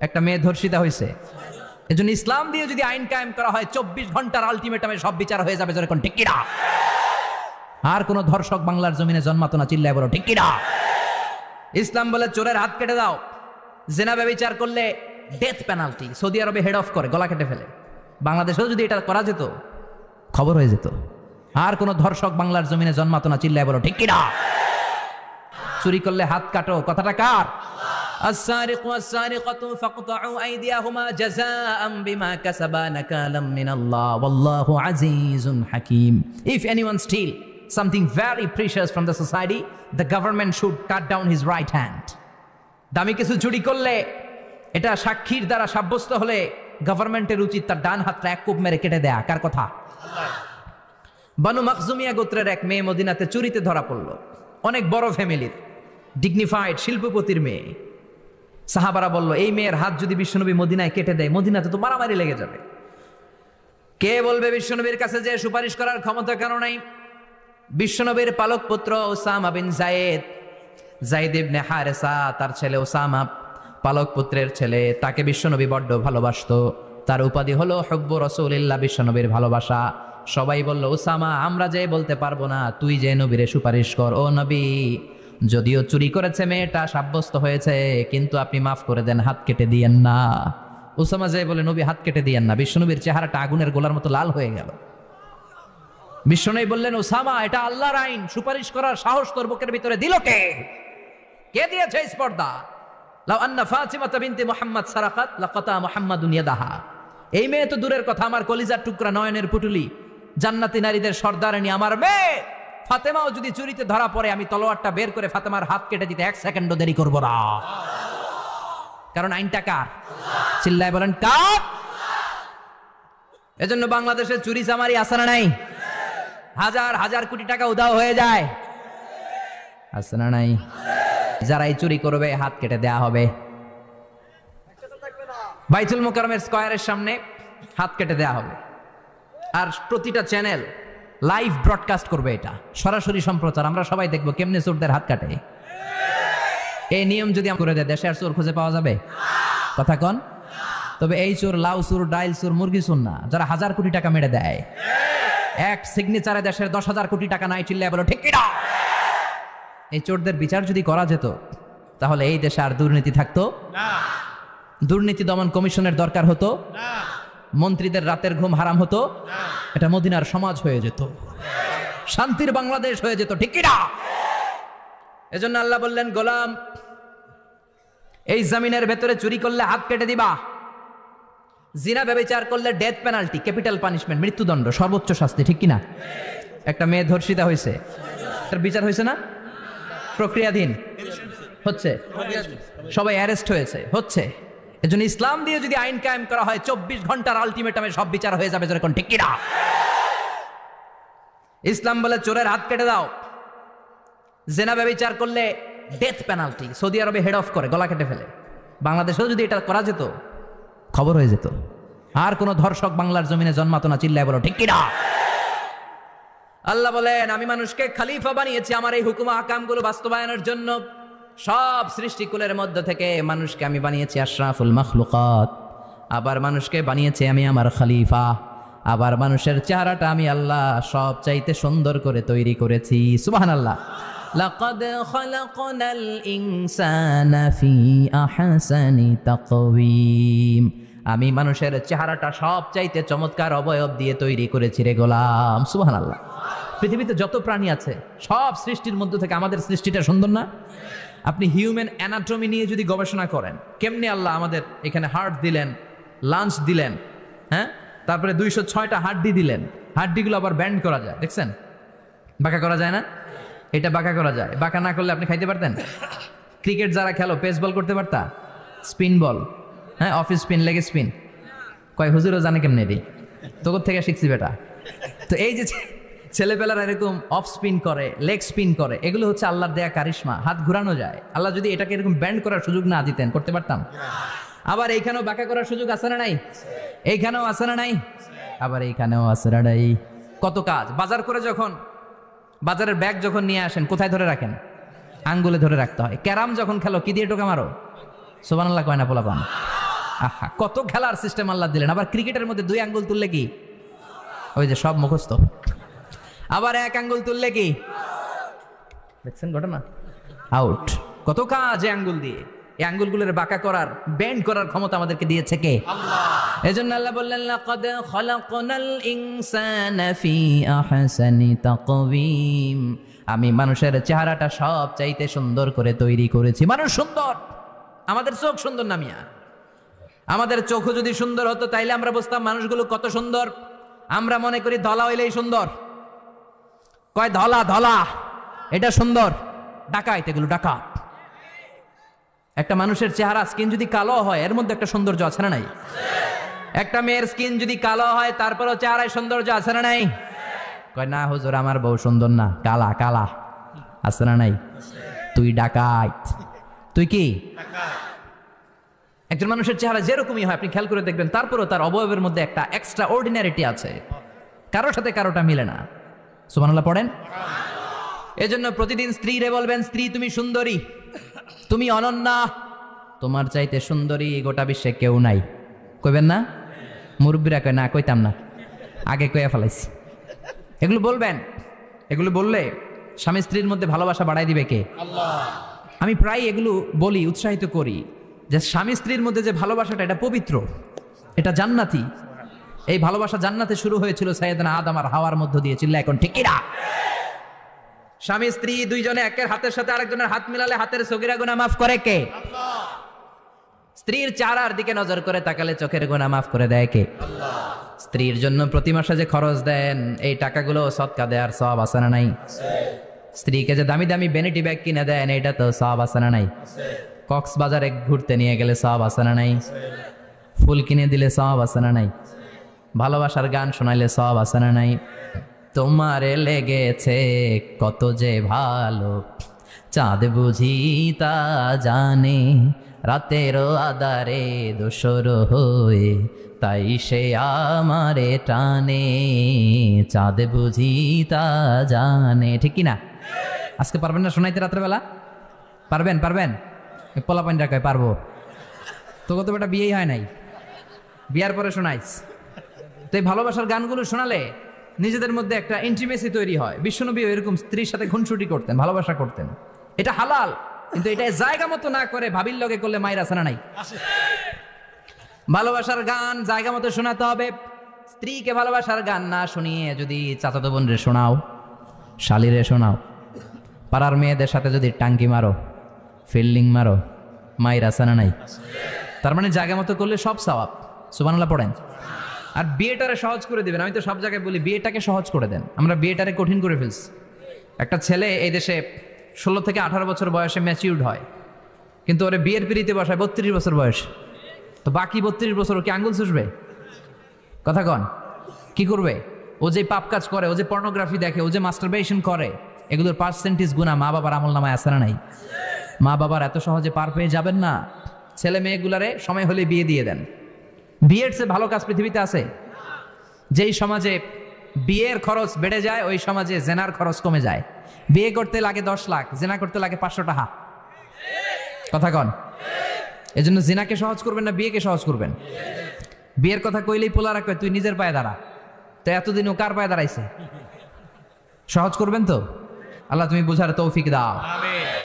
একটা মেয়ে ধর্ষিতা হয়েছে, এজন্য ইসলাম দিয়ে যদি আইন কায়েম করা হয় 24 ঘন্টার আলটিমেটামে সব বিচার হয়ে যাবে, যেরকম ঠিক কিনা? আর কোন ধর্ষক বাংলার জমিনে জন্মাতো না, চিল্লায় বলো ঠিক কিনা? ইসলাম বলে চোরের হাত কেটে দাও, জেনা ব্যভিচার করলে ডেথ পেনাল্টি। সৌদি আরবে হেড অফ করে, গলা কেটে ফেলে। বাংলাদেশেও যদি এটা করা যেত, খবর হয়ে যেত। আর কোন ধর্ষক বাংলার জমিনে জন্মাতো না, চিল্লায় বলো ঠিক কিনা? চুরি করলে হাত কাটো, কথাটা কার? السارق والسارقة فاقطعوا أيديهما جزاء بما كسبا نكالا من الله والله عزيز حكيم. If anyone steal something very precious from the society, the government should cut down his right hand. দামি কিছু চুরি করলে, এটা সাক্ষীর দ্বারা সাব্যস্ত হলে গভর্নমেন্টের উচিত তার ডান হাতটা এক কোপ মেরে কেটে দেয়া। কার কথা? বানু মাখজুমিয়া গোত্রের এক মেয়ে মদিনাতে চুরিতে ধরা পড়ল। অনেক বড় ফ্যামিলির, ডিগনিফাইড শিল্পপতির মেয়ে। সাহাবারা বলল, এই মেয়ের হাত যদি বিশ্বনবী মদিনায় কেটে দেয়, মদিনাতে তো মারামারি লেগে যাবে। কে বলবে বিশ্বনবীর কাছে যে সুপারিশ করার ক্ষমতা কেন নাই? বিশ্বনবীর পালক পুত্র ওসামা বিন যায়েদ, যায়েদ ইবনে হারেসা, তার ছেলে ওসামা পালক পুত্রের ছেলে, তাকে বিশ্বনবী বড্ড ভালোবাসতো। তার উপাধি হলো হুব্বু রাসূলিল্লাহ, বিশ্বনবীর ভালোবাসা। সবাই বলল, ওসামা আমরা যে বলতে পারবো না, তুই যে নবীরে সুপারিশ কর। ও নবী, যদিও চুরি করেছে মেয়েটা, সাব্যস্ত হয়েছে, কিন্তু আপনি মাফ করে দেন, হাত কেটে দিয়েন না। ওসামা যে বলে, নবী হাত কেটে দিয়েন না। বিশ্বনবীর চেহারাটা আগুনের গোলার মতো লাল হয়ে গেল। বিশ্বনবী বললেন, ওসামা এটা আল্লাহর আইন, সুপারিশ করার সাহস তোর বুকের ভিতরে দিল কে? কে দিয়েছে স্পর্ধা? লাউ আন্না ফাতিমা বিনতে মুহাম্মদ সারাকাত লাকাতা মুহাম্মাদুন ইয়াদাহা। এই মেয়ে তো দূরের কথা, আমার কলিজার টুকরা, নয়নের পুটুলি, জান্নাতি নারীদের সর্দারিনী আমার মেয়ে ফাতেমাও যদি চুরিতে ধরা পড়ে, আমি তলোয়ারটা বের করে ফাতেমার হাত কেটে দিতে 1 সেকেন্ডও দেরি করব না। কারণ আইনটা কার? চিল্লায় বলেন কার? এজন্য বাংলাদেশে চুরি চামারি আছে না নাই? হাজার হাজার কোটি টাকা উধাও হয়ে যায়, আছে না নাই? যারাই চুরি করবে হাত কেটে দেয়া হবে। বাইতুল মুকাররমের স্কয়ারের সামনে হাত কেটে দেয়া হবে। আর প্রতিটা চ্যানেল লাইভ ব্রডকাস্ট করবে, এটা সরাসরি সম্প্রচার। আমরা সবাই দেখবো কেমনে চোরদের হাত কাটে। এই নিয়ম যদি করে দেয়, দেশে আর চোর খুঁজে পাওয়া যাবে? কথা কন। তবে এই চোর লাউ চোর, ডাইল চোর, মুরগি চোর না, যারা হাজার কোটি টাকা মেরে দেয়। এক সিগনেচারে দেশের 10,000 কোটি টাকা নাই, চিল্লায় বলো ঠিক কিনা? এই চোরদের বিচার যদি করা যেত, তাহলে এই দেশে আর দুর্নীতি থাকতো না। দুর্নীতি দমন কমিশনের দরকার হতো না। মন্ত্রীদের রাতের ঘুম হারাম হতো না। এটা মদিনার সমাজ হয়ে যেত, শান্তির বাংলাদেশ হয়ে যেত, ঠিক কিনা? এজন্য আল্লাহ বললেন, গোলাম এই জমিনের ভেতরে চুরি করলে হাত কেটে দিবা, জিনা ব্যভিচার করলে ডেথ পেনাল্টি, ক্যাপিটাল পানিশমেন্ট, মৃত্যুদণ্ড, সর্বোচ্চ শাস্তি, ঠিক কিনা? একটা মেয়ে ধর্ষিতা হয়েছে, তার বিচার হয়েছে না? প্রক্রিয়াধীন হচ্ছে, সবাই অ্যারেস্ট হয়েছে, হচ্ছে। এজন্য ইসলাম দিয়ে যদি আইন কায়েম করা হয়, 24 ঘন্টার আলটিমেটামে সব বিচার হয়ে যাবে, যেরকম ঠিক কিনা? ইসলাম বলে চোরের হাত কেটে দাও, জেনা ব্যভিচার করলে ডেথ পেনাল্টি। সৌদি আরবে হেড অফ করে, গলা কেটে ফেলে। বাংলাদেশেও যদি এটা করা যেত, খবর হয়ে যেত। আর কোন ধর্ষক বাংলার জমিনে জন্মাতো না, চিল্লায় বলো ঠিক কিনা? আল্লাহ বলেন, আমি মানুষকে খলিফা বানিয়েছি আমার এই হুকুম আহকামগুলো বাস্তবায়নের জন্য। সব সৃষ্টিকুলের মধ্য থেকে মানুষকে আমি বানিয়েছি আশরাফুল মাখলুকাত। আবার মানুষকে বানিয়েছি আমি আমার খলিফা। আবার মানুষের চেহারাটা আমি আল্লাহ সব চাইতে সুন্দর করে তৈরি করেছি। সুবহানাল্লাহ। লাকাদ খালাকনাল ইনসানা ফি আহসানি তাকওয়িম। আমি মানুষের চেহারাটা সব চাইতে চমৎকার অবয়ব দিয়ে তৈরি করেছি রে গোলাম। সুবহানাল্লাহ। পৃথিবীতে যত প্রাণী আছে, সব সৃষ্টির মধ্য থেকে আমাদের সৃষ্টিটা সুন্দর না? আপনি হিউম্যান অ্যানাটমি নিয়ে যদি গবেষণা করেন, কেমনে আল্লাহ আমাদের এখানে হার্ট দিলেন, লাঞ্চ দিলেন, হ্যাঁ, তারপরে 206টা হাড্ডি দিলেন। হাড্ডিগুলো আবার ব্যান্ড করা যায়, দেখছেন? বাঁকা করা যায় না? এটা বাঁকা করা যায়। বাঁকা না করলে আপনি খাইতে পারতেন? ক্রিকেট যারা খেলো, পেস বল করতে পারতা? স্পিন বল, হ্যাঁ, অফিস স্পিন, লেগ স্পিন, কয় হুজুরও জানে কেমনে রে, তোর থেকে শিখছি বেটা। তো এই যে ছেলেপেলারা এরকম অফ স্পিন করে, লেগ স্পিন করে, এগুলো হচ্ছে আল্লাহর দেয়া কারিশমা। হাত ঘুরানো যায়। আল্লাহ যদি এটাকে এরকম ব্যান্ড করার সুযোগ না দিতেন, করতে পারতাম? আবার এইখানেও বাঁকা করার সুযোগ আছে না নাই? এইখানেও আছে না নাই? আবার এইখানেও আছে না নাই? কত কাজ। বাজার করে যখন, বাজারের ব্যাগ যখন নিয়ে আসেন, কোথায় ধরে রাখেন? আঙ্গুলে ধরে রাখতে হয়। ক্যারাম যখন খেলো, কি দিয়ে টোকা মারো? সুবহানাল্লাহ কয় না পোলাপান? আহা, কত খেলার সিস্টেম আল্লাহ দিলেন। আবার ক্রিকেটের মধ্যে 2 আঙ্গুল তুললে কি, ওই যে সব মুখস্থ। আবার 1 আঙ্গুল তুললে কি, দেখছেন ঘটনা, আউট। কত কাজ এই আঙ্গুল দিয়ে। এই আঙ্গুলগুলোর বাঁকা করার, বেন্ড করার ক্ষমতা আমাদেরকে দিয়েছে কে? আল্লাহ। এজন্য আল্লাহ বললেন লাকাদ খালাকনাল ইনসানা ফি আহসানি তাকওয়িম, আমি মানুষের চেহারাটা সব চাইতে সুন্দর করে তৈরি করেছি। মানুষ সুন্দর, আমাদের চোখ সুন্দর না মিয়া। আমাদের চোখও যদি সুন্দর হতো তাইলে আমরা বুঝতাম মানুষগুলো কত সুন্দর। আমরা মনে করি ধলা হইলেই সুন্দর, কয় ধলা ধলা এটা সুন্দর, ডাকাইত, এগুলো ডাকাত। একটা মানুষের চেহারা স্কিন যদি কালো হয় এর মধ্যে একটা সৌন্দর্য আছে না নাই? একটা মেয়ের স্কিন যদি কালো হয় তারপরও চেহারায় সৌন্দর্য আছে না নাই? কয় না হুজুর আমার বউ সুন্দর না, কালা কালা, আছে না নাই? তুই ডাকাইত, তুই কি? একজন মানুষের চেহারা যেরকমই হয় আপনি খেয়াল করে দেখবেন, তারপরও তার অবয়বের মধ্যে একটা এক্সট্রা অর্ডিনারিটি আছে, কারোর সাথে কারোটা মিলে না। সুবহানাল্লাহ পড়েন। এজন্য প্রতিদিন স্ত্রীরে বলবেন, স্ত্রী তুমি সুন্দরী, তুমি অনন্যা, তোমার চাইতে সুন্দরী গোটা বিশ্বে কেউ নাই। কইবেন না? মুরব্বীরা কয় না, কইতাম না, আগে কইয়া ফেলাইছি। এগুলো বলবেন, এগুলো বললে স্বামী স্ত্রীর মধ্যে ভালোবাসা বাড়াই দিবে কে? আল্লাহ। আমি প্রায় এগুলো বলি, উৎসাহিত করি যে স্বামী স্ত্রীর মধ্যে যে ভালোবাসাটা, এটা পবিত্র, এটা জান্নাতি। এই ভালোবাসা জান্নাতে শুরু হয়েছিল সাইয়েদনা আদম আর হাওয়ার মধ্য দিয়ে। চিল্লা এখন ঠিক কিনা? স্বামী স্ত্রী দুইজনে একের হাতের সাথে আরেকজনের হাত মিলালে হাতের সগীরা গুনাহ মাফ করে কে? আল্লাহ। স্ত্রীর চেহারার দিকে নজর করে তাকালে চোখের গুনাহ মাফ করে দেয় কে? আল্লাহ। স্ত্রীর জন্য প্রতি মাসে যে খরচ দেন এই টাকাগুলো সদকা দেওয়ার সওয়াব আছে না নাই? আছে। স্ত্রীকে যে দামি দামি ভ্যানিটি ব্যাগ কিনে দেন এটা তো সওয়াব আছে না নাই? আছে। কক্সবাজারে ঘুরতে নিয়ে গেলে সওয়াব আছে না নাই? আছে। ফুল কিনে দিলে সওয়াব আছে না নাই? ভালোবাসার গান শোনাইলে সওয়াব আছে না নাই? তোমারে লেগেছে কত যে ভালো, চাঁদ বুঝি তা জানে, রাতেরও আধারে দোসর হয়ে তাই সে আমারে টানে, চাঁদ বুঝি তা জানে। ঠিক কিনা? আজকে পারবেন না শোনাইতে রাত্রেবেলা? পারবেন? পারবেন? পোলাপাইনরা কয় পারবো। তো কত বেটা বিয়েই হয় নাই, বিয়ার পরে শোনাইস। তো এই ভালোবাসার গানগুলো শোনালে নিজেদের মধ্যে একটা ইন্টিমেসি তৈরি হয়। বিশ্বনবী এরকম স্ত্রীর সাথে খুনসুটি করতেন, ভালোবাসা করতেন। এটা হালাল, কিন্তু এটা জায়গা মতো না করে ভাবির লগে করলে মায়ের আছে না নাই? ভালোবাসার গান জায়গা মতো শোনাতে হবে। স্ত্রীকে ভালোবাসার গান না শুনিয়ে যদি চাচাতো বোনরে শোনাও, শালিরে শোনাও, পাড়ার মেয়েদের সাথে যদি টাঙ্কি মারো, ফিল্ডিং মারো, মায়ের আছে না নাই? তার মানে জায়গা মতো করলে সব সওয়াব। সুবহানাল্লাহ পড়েন। আর বিয়েটারে সহজ করে দিবেন। আমি তো সব জায়গায় বলি বিয়েটাকে সহজ করে দেন, আমরা বিয়েটারে কঠিন করে ফেলছি। একটা ছেলে এই দেশে 16 থেকে 18 বছর বয়সে ম্যাচিউরড হয়, কিন্তু ওরে বিয়ের পিড়িতে বসায় 32 বছর বয়স। তো বাকি 32 বছর ও কি আঙ্গুল চুষবে? কথা কন, কি করবে? ও যে পাপ কাজ করে, ও যে পর্নোগ্রাফি দেখে, ও যে মাস্টারবেশন করে, এগুলোর পার্সেন্টেজ গুণা মা বাবার আমল নামায় আছে না নাই? মা বাবার এত সহজে পার পেয়ে যাবেন না। ছেলে মেয়েগুলারে সময় হলে বিয়ে দিয়ে দেন। বিয়ের চেয়ে ভালো কাজ পৃথিবীতে আছে? যেই সমাজে বিয়ের খরচ বেড়ে যায় ওই সমাজে জেনার খরচ কমে যায়। বিয়ে করতে লাগে 10 লাখ, জেনা করতে লাগে 500 টাকা। কথা কন। এজন্য জিনাকে সহজ করবেন না বিয়েকে সহজ করবেন? বিয়ের কথা কইলেই পোলারা কয় তুই নিজের পায়ে দাঁড়া। তো এতদিন ও কার পায়ে দাঁড়াইছে? সহজ করবেন তো? আল্লাহ তুমি বুঝার তৌফিক দাও।